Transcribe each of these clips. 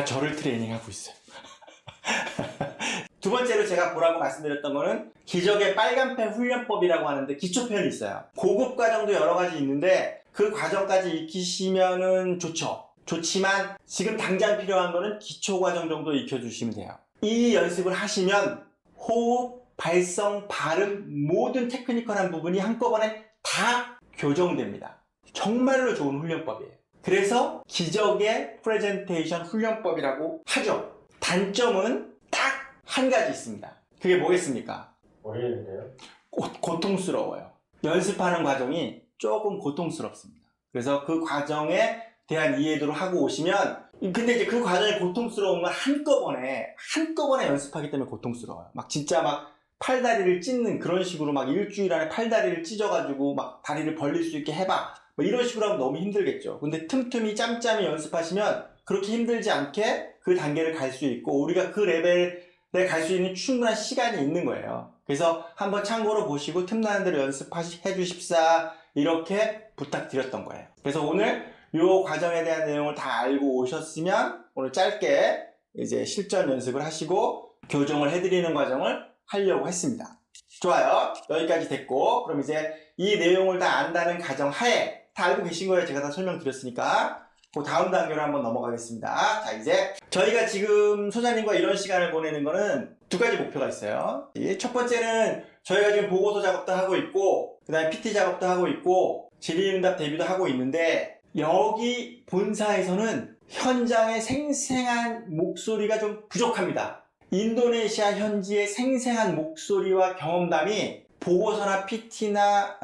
제가 저를 트레이닝하고 있어요. 두 번째로 제가 보라고 말씀드렸던 거는 기적의 빨간펜 훈련법이라고 하는데 기초편이 있어요. 고급 과정도 여러 가지 있는데 그 과정까지 익히시면은 좋지만 지금 당장 필요한 거는 기초 과정 정도 익혀주시면 돼요. 이 연습을 하시면 호흡, 발성, 발음 모든 테크니컬한 부분이 한꺼번에 다 교정됩니다. 정말로 좋은 훈련법이에요. 그래서 기적의 프레젠테이션 훈련법이라고 하죠. 단점은 딱 한 가지 있습니다. 그게 뭐겠습니까? 모르겠는데요. 고통스러워요. 연습하는 과정이 조금 고통스럽습니다. 그래서 그 과정에 대한 이해도를 하고 오시면, 근데 이제 그 과정이 고통스러운 건 한꺼번에 연습하기 때문에 고통스러워요. 막 진짜 막 팔다리를 찢는 그런 식으로 막 일주일 안에 팔다리를 찢어가지고 막 다리를 벌릴 수 있게 해봐. 뭐 이런 식으로 하면 너무 힘들겠죠. 근데 틈틈이 짬짬이 연습하시면 그렇게 힘들지 않게 그 단계를 갈 수 있고 우리가 그 레벨에 갈 수 있는 충분한 시간이 있는 거예요. 그래서 한번 참고로 보시고 틈나는 대로 연습해 주십사 이렇게 부탁드렸던 거예요. 그래서 오늘 이 과정에 대한 내용을 다 알고 오셨으면 오늘 짧게 이제 실전 연습을 하시고 교정을 해드리는 과정을 하려고 했습니다. 좋아요. 여기까지 됐고 그럼 이제 이 내용을 다 안다는 가정하에 다 알고 계신 거예요. 제가 다 설명드렸으니까 그 다음 단계로 한번 넘어가겠습니다. 자, 이제 저희가 지금 소장님과 이런 시간을 보내는 거는 두 가지 목표가 있어요. 첫 번째는 저희가 지금 보고서 작업도 하고 있고 그 다음에 PT 작업도 하고 있고 질의응답 대비도 하고 있는데 여기 본사에서는 현장의 생생한 목소리가 좀 부족합니다. 인도네시아 현지의 생생한 목소리와 경험담이 보고서나 PT나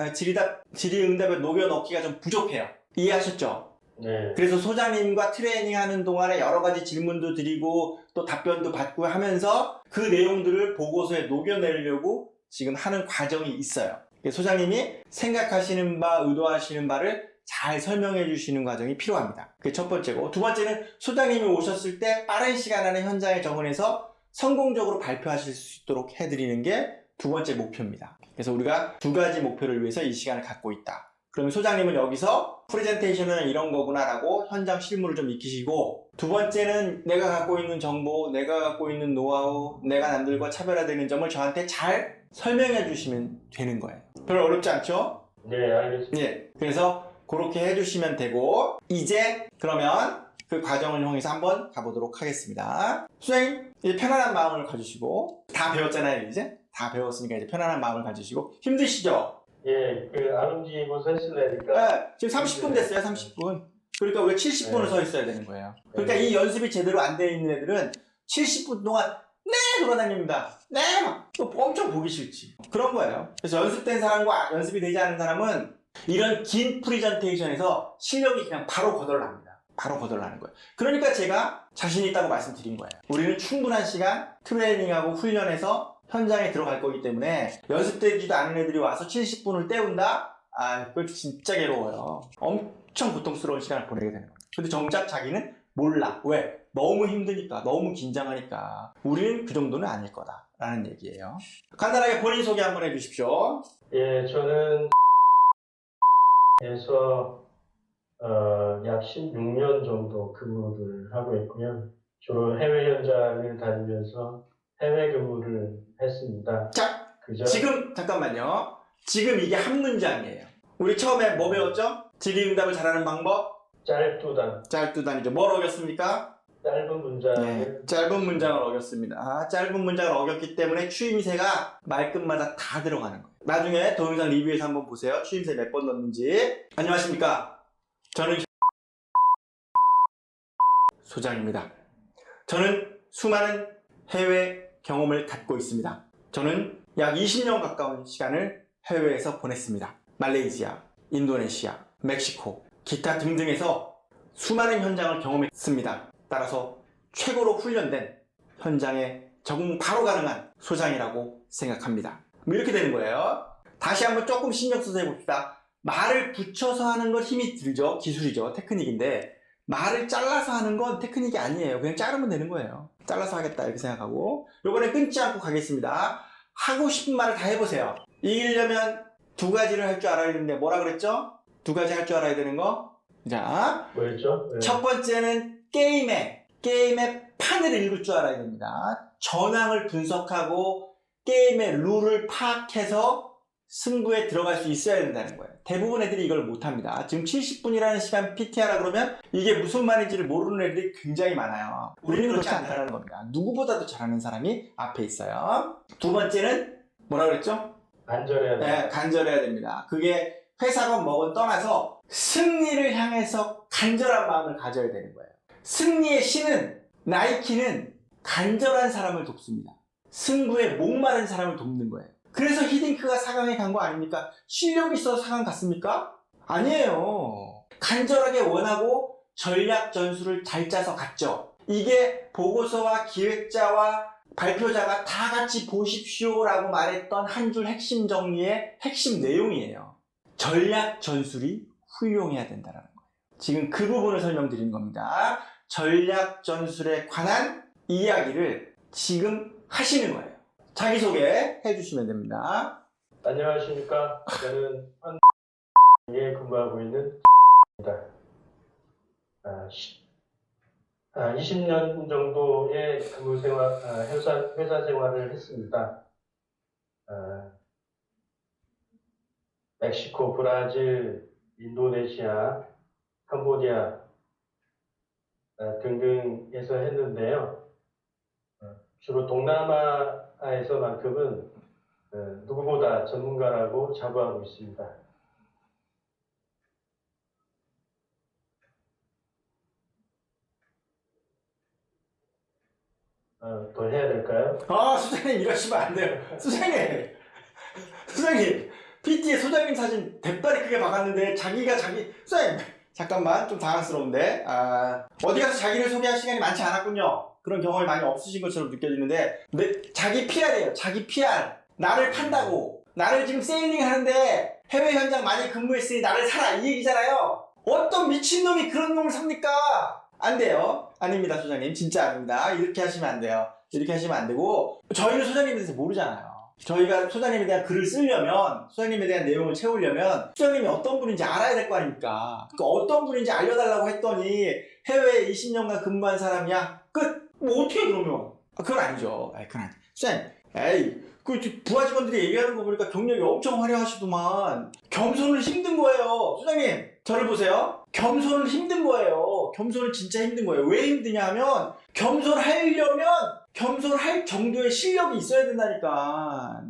질의응답에 녹여넣기가 좀 부족해요. 이해하셨죠? 네. 그래서 소장님과 트레이닝하는 동안에 여러 가지 질문도 드리고 또 답변도 받고 하면서 그 내용들을 보고서에 녹여내려고 지금 하는 과정이 있어요. 소장님이 생각하시는 바, 의도하시는 바를 잘 설명해 주시는 과정이 필요합니다. 그게 첫 번째고 두 번째는 소장님이 오셨을 때 빠른 시간 안에 현장에 적응해서 성공적으로 발표하실 수 있도록 해드리는 게 두 번째 목표입니다. 그래서 우리가 두 가지 목표를 위해서 이 시간을 갖고 있다. 그러면 소장님은 여기서 프레젠테이션은 이런 거구나 라고 현장 실무를 좀 익히시고 두 번째는 내가 갖고 있는 정보, 내가 갖고 있는 노하우, 내가 남들과 차별화되는 점을 저한테 잘 설명해 주시면 되는 거예요. 별로 어렵지 않죠? 네, 알겠습니다. 예. 그래서 그렇게 해주시면 되고 이제 그러면 그 과정을 통해서 한번 가보도록 하겠습니다. 소장님 이제 편안한 마음을 가지시고 다 배웠잖아요. 이제 다 배웠으니까 이제 편안한 마음을 가지시고 힘드시죠? 예, 안 움직이고 서 있으려니까. 네, 지금 30분 됐어요. 30분. 그러니까 우리가 70분을 네. 서 있어야 되는 거예요. 그러니까 이 연습이 제대로 안 되어 있는 애들은 70분 동안 네 돌아다닙니다. 네 막 또 엄청 보기 싫지. 그런 거예요. 그래서 연습된 사람과 연습이 되지 않은 사람은 이런 긴 프레젠테이션에서 실력이 그냥 바로 거덜납니다. 바로 거덜나는 거예요. 그러니까 제가 자신 있다고 말씀드린 거예요. 우리는 충분한 시간 트레이닝하고 훈련해서 현장에 들어갈 거기 때문에 연습되지도 않은 애들이 와서 70분을 때운다? 그거 진짜 괴로워요. 엄청 고통스러운 시간을 보내게 되는 거예요. 근데 정작 자기는 몰라. 왜? 너무 힘드니까, 너무 긴장하니까. 우리는 그 정도는 아닐 거다라는 얘기예요. 간단하게 본인 소개 한번 해주십시오. 예, 저는 에서 약 16년 정도 근무를 하고 있고요. 주로 해외 현장을 다니면서 해외 근무를 했습니다. 자, 그저 지금 잠깐만요. 지금 이게 한 문장이에요. 우리 처음에 뭐 배웠죠? 질의응답을 잘하는 방법? 짧두단이죠. 뭘 어겼습니까? 짧은 문장을 네, 짧은 문장을 어겼습니다. 짧은 문장을 어겼기 때문에 추임새가 말끝마다 다 들어가는 거예요. 나중에 동영상 리뷰에서 한번 보세요. 추임새 몇 번 넣는지. 안녕하십니까? 저는 소장입니다. 저는 수많은 해외 경험을 갖고 있습니다. 저는 약 20년 가까운 시간을 해외에서 보냈습니다. 말레이시아, 인도네시아, 멕시코, 기타 등등에서 수많은 현장을 경험했습니다. 따라서 최고로 훈련된 현장에 적응 바로 가능한 소장이라고 생각합니다. 이렇게 되는 거예요. 다시 한번 조금 신경 써서 해봅시다. 말을 붙여서 하는 건 힘이 들죠. 기술이죠. 테크닉인데 말을 잘라서 하는 건 테크닉이 아니에요. 그냥 자르면 되는 거예요. 잘라서 하겠다 이렇게 생각하고 이번에 끊지 않고 가겠습니다. 하고 싶은 말을 다 해보세요. 이기려면 두 가지를 할 줄 알아야 되는데 뭐라 그랬죠? 두 가지 할 줄 알아야 되는 거? 자, 뭐였죠? 네. 첫 번째는 게임에 게임의 판을 읽을 줄 알아야 됩니다. 전황을 분석하고 게임의 룰을 파악해서 승부에 들어갈 수 있어야 된다는 거예요. 대부분 애들이 이걸 못합니다. 지금 70분이라는 시간 PT하라 그러면 이게 무슨 말인지를 모르는 애들이 굉장히 많아요. 우리는 그렇지 않다는 겁니다. 누구보다도 잘하는 사람이 앞에 있어요. 두 번째는 뭐라 그랬죠? 간절해야 돼. 네, 간절해야 됩니다. 그게 회사건 뭐건 떠나서 승리를 향해서 간절한 마음을 가져야 되는 거예요. 승리의 신은, 나이키는 간절한 사람을 돕습니다. 승부에 목마른 사람을 돕는 거예요. 그래서 히딩크가 4강에 간 거 아닙니까? 실력이 있어서 4강 갔습니까? 아니에요. 간절하게 원하고 전략 전술을 잘 짜서 갔죠. 이게 보고서와 기획자와 발표자가 다 같이 보십시오라고 말했던 한 줄 핵심 정리의 핵심 내용이에요. 전략 전술이 훌륭해야 된다는 거예요. 지금 그 부분을 설명드린 겁니다. 전략 전술에 관한 이야기를 지금 하시는 거예요. 자기소개 해주시면 됩니다. 안녕하십니까. 저는 한국에 근무하고 있는 입니다. 20년 정도의 근무 생활, 회사 생활을 했습니다. 멕시코, 브라질, 인도네시아, 캄보디아 등등에서 했는데요. 주로 동남아에서만큼은 누구보다 전문가라고 자부하고 있습니다. 더 해야 될까요? 소장님 이러시면 안 돼요. 소장님, PT에 소장님 사진 대빨이 크게 박았는데 소장님, 잠깐만 좀 당황스러운데 어디 가서 자기를 소개할 시간이 많지 않았군요. 그런 경험이 많이 없으신 것처럼 느껴지는데 자기 PR이에요. 자기 PR. 나를 판다고. 나를 지금 세일링 하는데 해외 현장 많이 근무했으니 나를 사라 이 얘기잖아요. 어떤 미친놈이 그런 놈을 삽니까? 안 돼요. 아닙니다, 소장님. 진짜 아닙니다. 이렇게 하시면 안 돼요. 이렇게 하시면 안 되고 저희는 소장님에 대해서 모르잖아요. 저희가 소장님에 대한 글을 쓰려면, 소장님에 대한 내용을 채우려면 소장님이 어떤 분인지 알아야 될 거 아닙니까? 그 어떤 분인지 알려달라고 했더니 해외에 20년간 근무한 사람이야? 끝! 뭐 어떻게 그러면? 그건 아니죠. 그건 아니죠. 소장님, 그 부하 직원들이 얘기하는 거 보니까 경력이 엄청 화려하시더만 겸손은 힘든 거예요. 소장님, 저를 보세요. 겸손은 힘든 거예요. 겸손은 진짜 힘든 거예요. 왜 힘드냐 하면 겸손하려면 겸손할 정도의 실력이 있어야 된다니까.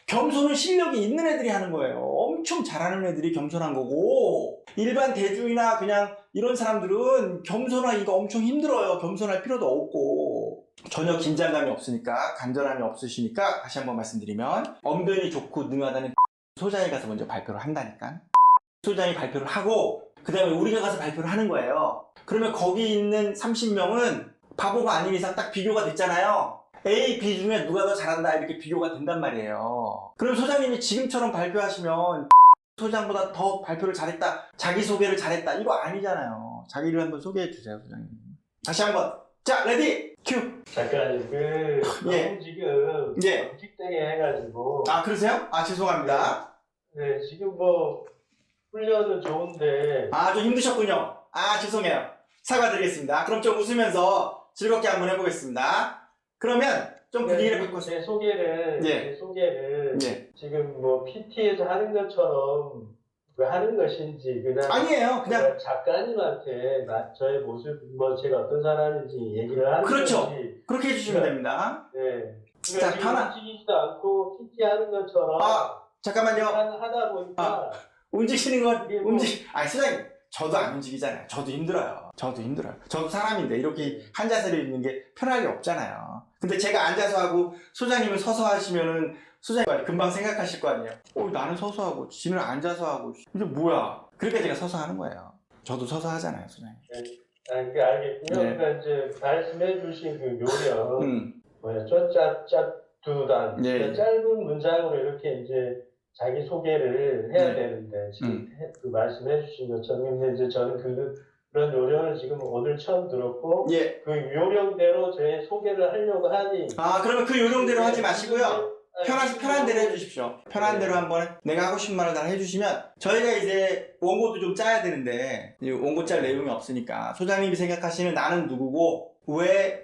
겸손은 실력이 있는 애들이 하는 거예요. 엄청 잘하는 애들이 겸손한 거고 일반 대중이나 그냥 이런 사람들은 겸손하기가 엄청 힘들어요. 겸손할 필요도 없고 전혀 긴장감이 없으니까, 간절함이 없으시니까 다시 한번 말씀드리면 언변이 좋고 능하다는 소장이 가서 먼저 발표를 한다니까. 소장이 발표를 하고 그 다음에 우리가 가서 발표를 하는 거예요. 그러면 거기 있는 30명은 바보가 아닌 이상 딱 비교가 됐잖아요. A, B 중에 누가 더 잘한다 이렇게 비교가 된단 말이에요. 그럼 소장님이 지금처럼 발표하시면 소장보다 더 발표를 잘했다, 자기소개를 잘했다 이거 아니잖아요. 자기를 한번 소개해 주세요, 소장님. 다시 한번. 자, 레디, 큐. 잠깐 예. 지금 예. 틱땡에 해가지고 그러세요? 죄송합니다. 네, 지금 뭐 훈련은 좋은데 좀 힘드셨군요. 죄송해요. 사과드리겠습니다. 그럼 좀 웃으면서 즐겁게 한번 해보겠습니다. 그러면 좀 분위기를 바꿔서. 제 소개를 예. 지금 뭐 PT에서 하는 것처럼 왜 하는 것인지 그냥 아니에요. 그냥 작가님한테 저의 모습 뭐 제가 어떤 사람인지 얘기를 하는 그렇죠. 건지 그렇게 해주시면 됩니다. 네. 자, 지금 움직이지도 않고 PT 하는 것처럼 잠깐만요. 하다 보니까 움직이시는 건 이게 뭐- 소장님, 저도 안 움직이잖아요. 저도 힘들어요. 저도 사람인데 이렇게 한 자세로 있는 게 편할 리 없잖아요. 근데 제가 앉아서 하고 소장님은 서서 하시면은 소장님 금방 생각하실 거 아니에요. 나는 서서 하고 지는 앉아서 하고 이게 뭐야. 그러니까 제가 서서 하는 거예요. 저도 서서 하잖아요, 소장님. 그게 알겠고요. 네. 그러니까 이제 말씀해 주신 그 요령 쪼짜짜두단 네. 그러니까 짧은 문장으로 이렇게 이제 자기 소개를 해야 되는데 지금 그 말씀해 주신 것처럼 근데 이제 저는 그런 요령을 지금 오늘 처음 들었고 예. 그 요령대로 제 소개를 하려고 하니 그러면 그 요령대로 하지 마시고요. 편한 대로 해주십시오. 편한 대로 한번 내가 하고 싶은 말을 다 해주시면 저희가 이제 원고도 좀 짜야 되는데 원고 짤 내용이 없으니까 소장님이 생각하시는 나는 누구고 왜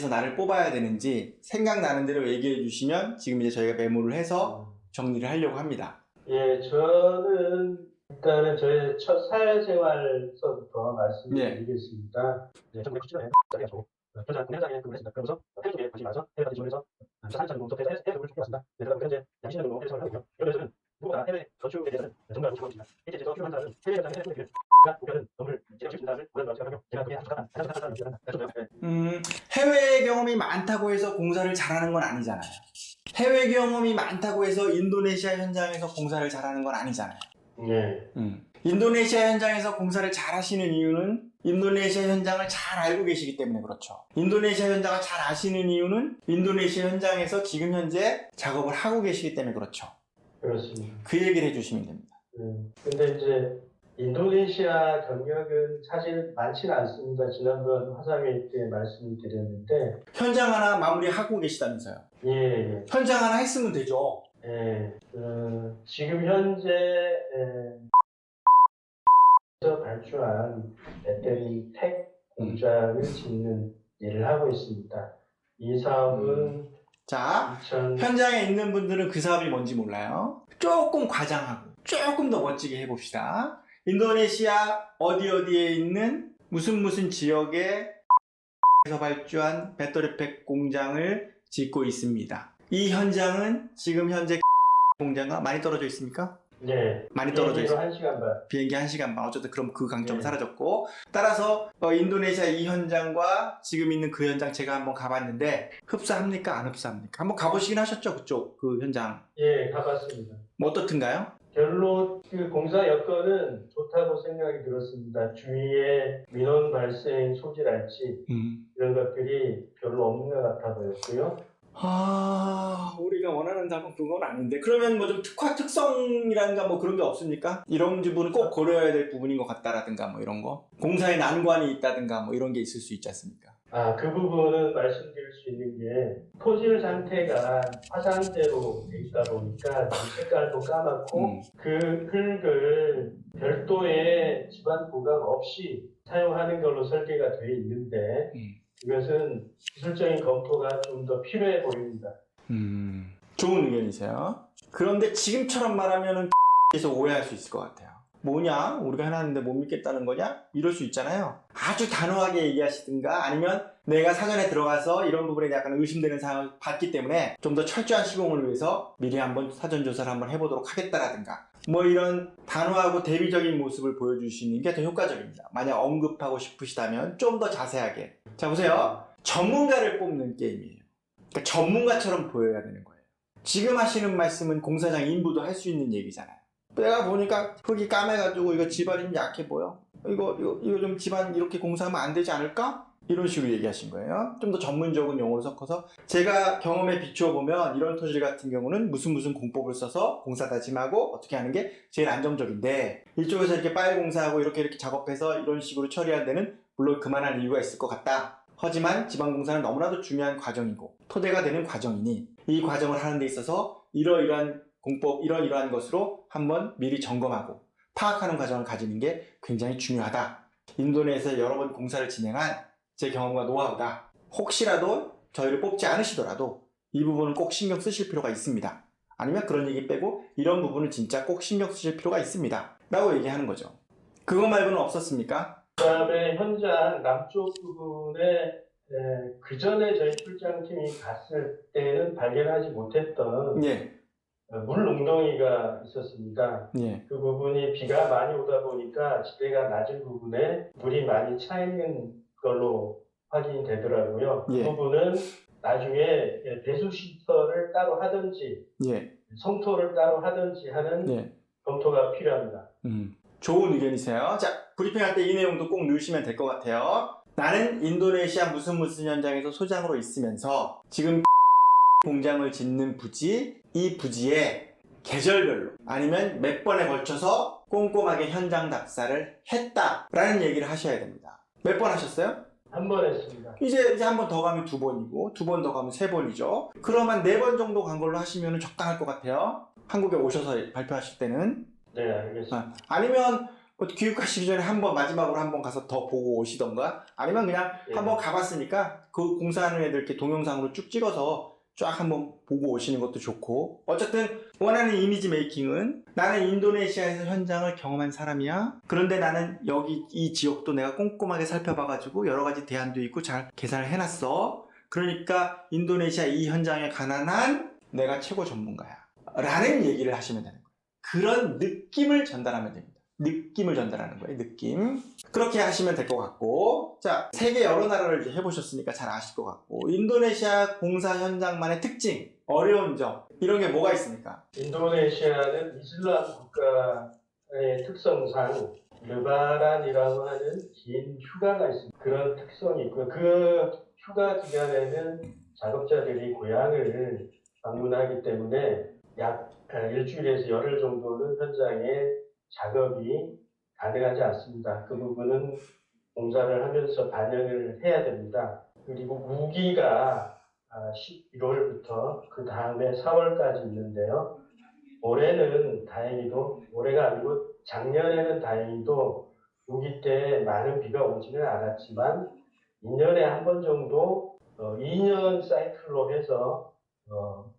나를 뽑아야 되는지 생각나는 대로 얘기해 주시면 지금 이제 저희가 메모를 해서 정리를 하려고 합니다. 예, 저는 일단은 저의 첫 사회생활서부터 말씀드리겠습니다. 네, 1997년에 자리가 고 현장 공연장에 근무를 했습니다. 그러면서 해외 쪽에 관심이 많아서 해외 같은 지원해서 4년 정도 해외 공부를 준비했습니다. 네, 그다음에 현재 약 20년 정도 해외 생활을 하고 있고요. 여기서는 누구보다 해외 건축에 대해서는 정말 알고 싶어 있습니다. 실제 제가 필요한 사람은 해외 현장에 해외 공연을 목표는 건물을 제작할 수 있는 사람을 원하는 생각하며 제가 그게 가장 가장 사람을 기억한다. 해외 경험이 많다고 해서 공사를 잘하는 건 아니잖아요. 해외 경험이 많다고 해서 인도네시아 현장에서 공사를 잘하는 건 아니잖아요. 네. 인도네시아 현장에서 공사를 잘 하시는 이유는 인도네시아 현장을 잘 알고 계시기 때문에 그렇죠. 인도네시아 현장을 잘 아시는 이유는 인도네시아 현장에서 지금 현재 작업을 하고 계시기 때문에 그렇죠. 그렇습니다. 그 얘기를 해주시면 됩니다. 근데 이제 인도네시아 경력은 사실 많지는 않습니다. 지난번 화상회의 때 말씀을 드렸는데 현장 하나 마무리하고 계시다면서요. 예. 현장 하나 했으면 되죠. 예. 지금 현재 발주한 배터리 텍 공장을 짓는 일을 하고 있습니다. 이 사업은 자, 현장에 있는 분들은 그 사업이 뭔지 몰라요. 조금 과장하고 조금 더 멋지게 해봅시다. 인도네시아 어디에 있는 무슨 지역에 에서 발주한 배터리팩 공장을 짓고 있습니다. 이 현장은 지금 현재 공장과 많이 떨어져 있습니까? 네. 많이 떨어져 있어요. 1시간 반. 비행기 1시간 반. 어쨌든 그럼 그 강점은 네. 사라졌고 따라서 인도네시아 이 현장과 지금 있는 그 현장 제가 한번 가봤는데 흡사합니까? 안 흡사합니까? 한번 가보시긴 하셨죠? 그쪽 그 현장. 예, 가봤습니다. 뭐 어떻든가요? 별로 그 공사 여건은 좋다고 생각이 들었습니다. 주위에 민원 발생 소지랄지 이런 것들이 별로 없는 것 같아 보였고요. 우리가 원하는 답은 그건 아닌데 그러면 뭐 좀 특성이라든가 뭐 그런 게 없습니까? 이런 부분은 꼭 고려해야 될 부분인 것 같다라든가 뭐 이런 거 공사에 난관이 있다든가 뭐 이런 게 있을 수 있지 않습니까? 그 부분은 말씀드릴 수 있는 게 토질 상태가 화산재로 돼 있다 보니까 색깔도 까맣고 그 흙을 별도의 집안 보강 없이 사용하는 걸로 설계가 되어 있는데 이것은 기술적인 검토가 좀 더 필요해 보입니다. 좋은 의견이세요. 그런데 지금처럼 말하면은 에서 오해할 수 있을 것 같아요. 뭐냐? 우리가 해놨는데 못 믿겠다는 거냐? 이럴 수 있잖아요. 아주 단호하게 얘기하시든가 아니면 내가 사전에 들어가서 이런 부분에 약간 의심되는 상황을 봤기 때문에 좀 더 철저한 시공을 위해서 미리 한번 사전 조사를 한번 해보도록 하겠다라든가 뭐 이런 단호하고 대비적인 모습을 보여주시는 게 더 효과적입니다. 만약 언급하고 싶으시다면 좀 더 자세하게. 자 보세요. 전문가를 뽑는 게임이에요. 그러니까 전문가처럼 보여야 되는 거예요. 지금 하시는 말씀은 공사장 인부도 할 수 있는 얘기잖아요. 내가 보니까 흙이 까매가지고 이거 집안이 좀 약해 보여. 이거 좀 집안 이렇게 공사하면 안 되지 않을까? 이런 식으로 얘기하신 거예요. 좀 더 전문적인 용어를 섞어서 제가 경험에 비추어 보면 이런 토질 같은 경우는 무슨 공법을 써서 공사 다짐하고 어떻게 하는 게 제일 안정적인데 이쪽에서 이렇게 빨 공사하고 이렇게 작업해서 이런 식으로 처리할 때는 물론 그만할 이유가 있을 것 같다. 하지만 지방공사는 너무나도 중요한 과정이고 토대가 되는 과정이니 이 과정을 하는 데 있어서 이러이러한 공법, 이러이러한 것으로 한번 미리 점검하고 파악하는 과정을 가지는 게 굉장히 중요하다. 인도네시아에서 여러 번 공사를 진행한 제 경험과 노하우다. 혹시라도 저희를 뽑지 않으시더라도 이 부분은 꼭 신경 쓰실 필요가 있습니다. 아니면 그런 얘기 빼고 이런 부분은 진짜 꼭 신경 쓰실 필요가 있습니다. 라고 얘기하는 거죠. 그거 말고는 없었습니까? 그 다음에 현장 남쪽 부분에 그 전에 저희 출장팀이 갔을 때는 발견하지 못했던 예. 물 웅덩이가 있었습니다. 예. 그 부분이 비가 많이 오다 보니까 지대가 낮은 부분에 물이 많이 차 있는 걸로 확인이 되더라고요. 그 예. 부분은 나중에 배수 시설을 따로 하든지 예. 성토를 따로 하든지 하는 예. 검토가 필요합니다. 좋은 의견이세요. 자, 브리핑할 때 이 내용도 꼭 넣으시면 될 것 같아요. 나는 인도네시아 무슨 현장에서 소장으로 있으면서 지금 공장을 짓는 부지, 이 부지에 계절별로 아니면 몇 번에 걸쳐서 꼼꼼하게 현장 답사를 했다라는 얘기를 하셔야 됩니다. 몇 번 하셨어요? 한 번 했습니다. 이제 한 번 더 가면 2번이고, 2번 더 가면 3번이죠. 그러면 4번 정도 간 걸로 하시면 적당할 것 같아요. 한국에 오셔서 발표하실 때는. 네, 알겠습니다. 아니면 뭐 교육하시기 전에 마지막으로 한 번 가서 더 보고 오시던가, 아니면 그냥 예. 한 번 가봤으니까 그 공사하는 애들 이렇게 동영상으로 쭉 찍어서 쫙 한번 보고 오시는 것도 좋고. 어쨌든 원하는 이미지 메이킹은 나는 인도네시아에서 현장을 경험한 사람이야. 그런데 나는 여기 이 지역도 내가 꼼꼼하게 살펴봐가지고 여러 가지 대안도 있고 잘 계산을 해놨어. 그러니까 인도네시아 이 현장에 관한 한 내가 최고 전문가야 라는 얘기를 하시면 되는 거예요. 그런 느낌을 전달하면 됩니다. 느낌을 전달하는 거예요. 느낌. 그렇게 하시면 될 것 같고, 자, 세계 여러 나라를 이제 해보셨으니까 잘 아실 것 같고, 인도네시아 공사 현장만의 특징, 어려운 점, 이런 게 뭐가 있습니까? 인도네시아는 이슬람 국가의 특성상 르바란이라고 하는 긴 휴가가 있습니다. 그런 특성이 있고요. 그 휴가 기간에는 작업자들이 고향을 방문하기 때문에 약 일주일에서 열흘 정도는 현장에 작업이 가능하지 않습니다. 그 부분은 공사를 하면서 반영을 해야 됩니다. 그리고 우기가 11월부터 그 다음에 4월까지 있는데요. 올해는 다행히도, 올해가 아니고 작년에는 다행히도 우기 때 많은 비가 오지는 않았지만 2년에 한 번 정도 2년 사이클로 해서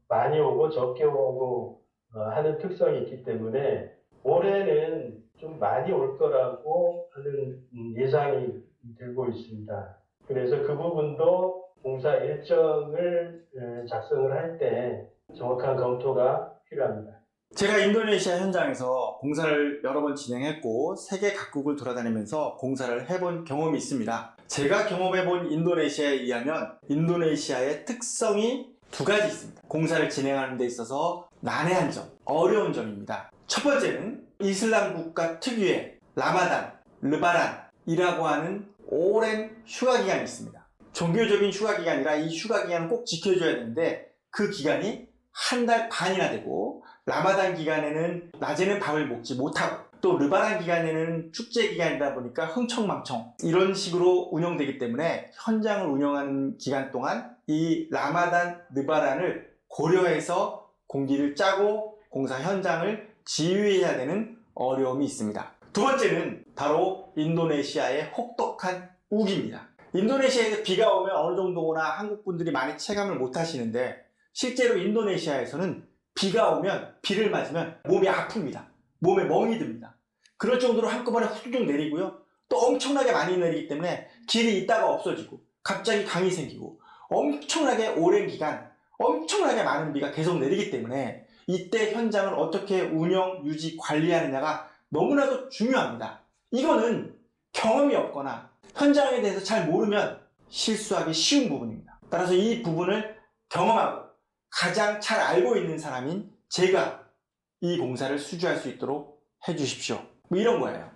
많이 오고 적게 오고 하는 특성이 있기 때문에 올해는 좀 많이 올 거라고 하는 예상이 들고 있습니다. 그래서 그 부분도 공사 일정을 작성을 할 때 정확한 검토가 필요합니다. 제가 인도네시아 현장에서 공사를 여러 번 진행했고 세계 각국을 돌아다니면서 공사를 해본 경험이 있습니다. 제가 경험해본 인도네시아에 의하면 인도네시아의 특성이 2가지 있습니다. 공사를 진행하는 데 있어서 난해한 점, 어려운 점입니다. 첫 번째는 이슬람 국가 특유의 라마단, 르바란이라고 하는 오랜 휴가 기간이 있습니다. 종교적인 휴가 기간이라 이 휴가 기간은 꼭 지켜줘야 되는데 그 기간이 1달 반이나 되고, 라마단 기간에는 낮에는 밥을 먹지 못하고, 또 르바란 기간에는 축제 기간이다 보니까 흥청망청 이런 식으로 운영되기 때문에 현장을 운영하는 기간 동안 이 라마단, 르바란을 고려해서 공기를 짜고 공사 현장을 지휘해야 되는 어려움이 있습니다. 2번째는 바로 인도네시아의 혹독한 우기입니다. 인도네시아에서 비가 오면 어느 정도 오나 한국 분들이 많이 체감을 못 하시는데, 실제로 인도네시아에서는 비가 오면, 비를 맞으면 몸이 아픕니다. 몸에 멍이 듭니다. 그럴 정도로 한꺼번에 후두둑 내리고요. 또 엄청나게 많이 내리기 때문에 길이 있다가 없어지고 갑자기 강이 생기고 엄청나게 오랜 기간 엄청나게 많은 비가 계속 내리기 때문에 이때 현장을 어떻게 운영, 유지, 관리하느냐가 너무나도 중요합니다. 이거는 경험이 없거나 현장에 대해서 잘 모르면 실수하기 쉬운 부분입니다. 따라서 이 부분을 경험하고 가장 잘 알고 있는 사람인 제가 이 공사를 수주할 수 있도록 해주십시오. 뭐 이런 거예요.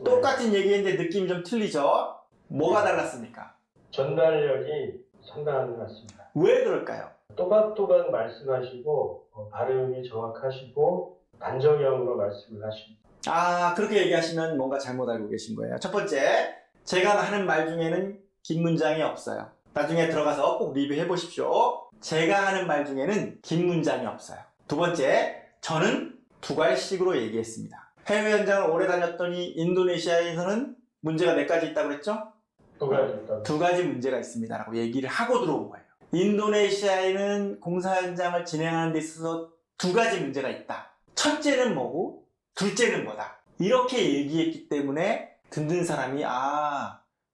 똑같은 얘기인데 느낌이 좀 틀리죠? 뭐가 달랐습니까? 전달력이 상당한 것 같습니다. 왜 그럴까요? 또박또박 말씀하시고 발음이 정확하시고 단정형으로 말씀을 하십니다. 그렇게 얘기하시면 뭔가 잘못 알고 계신 거예요. 첫 번째, 제가 하는 말 중에는 긴 문장이 없어요. 나중에 들어가서 꼭 리뷰해 보십시오. 제가 하는 말 중에는 긴 문장이 없어요. 2번째, 저는 2갈씩으로 얘기했습니다. 해외 현장을 오래 다녔더니 인도네시아에서는 문제가 몇 가지 있다고 그랬죠? 2가지 있다. 2가지 문제가 있습니다 라고 얘기를 하고 들어온 거예요. 인도네시아에는 공사 현장을 진행하는 데 있어서 2가지 문제가 있다. 첫째는 뭐고 둘째는 뭐다. 이렇게 얘기했기 때문에 듣는 사람이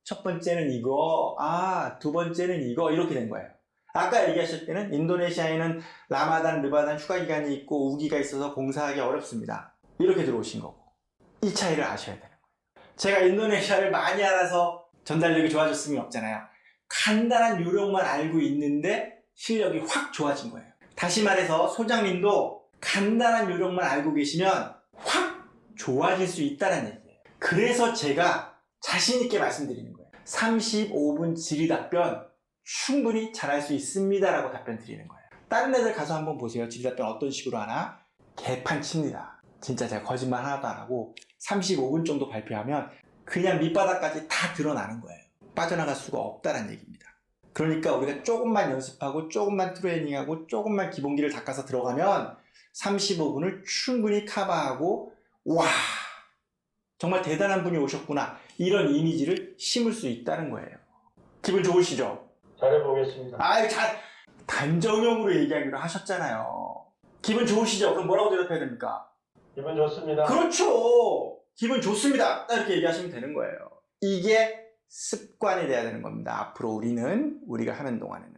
첫 번째는 이거, 2번째는 이거, 이렇게 된 거예요. 아까 얘기하실 때는 인도네시아에는 라마단, 르바단 휴가 기간이 있고 우기가 있어서 공사하기 어렵습니다. 이렇게 들어오신 거고, 이 차이를 아셔야 되는 거예요. 제가 인도네시아를 많이 알아서 전달력이 좋아졌을 리는 없잖아요. 간단한 요령만 알고 있는데 실력이 확 좋아진 거예요. 다시 말해서 소장님도 간단한 요령만 알고 계시면 확 좋아질 수 있다는 얘기예요. 그래서 제가 자신 있게 말씀드리는 거예요. 35분 질의 답변 충분히 잘할 수 있습니다 라고 답변 드리는 거예요. 다른 애들 가서 한번 보세요. 질의 답변 어떤 식으로 하나? 개판 칩니다. 진짜 제가 거짓말 하나도 안 하고 35분 정도 발표하면 그냥 밑바닥까지 다 드러나는 거예요. 빠져나갈 수가 없다는 얘기입니다. 그러니까 우리가 조금만 연습하고 조금만 트레이닝하고 조금만 기본기를 닦아서 들어가면 35분을 충분히 커버하고 와 정말 대단한 분이 오셨구나 이런 이미지를 심을 수 있다는 거예요. 기분 좋으시죠? 잘해보겠습니다. 아유 단정형으로 얘기하기로 하셨잖아요. 기분 좋으시죠? 그럼 뭐라고 대답해야 됩니까? 기분 좋습니다. 그렇죠. 기분 좋습니다. 딱 이렇게 얘기하시면 되는 거예요. 이게 습관이 돼야 되는 겁니다. 앞으로 우리가 하는 동안은.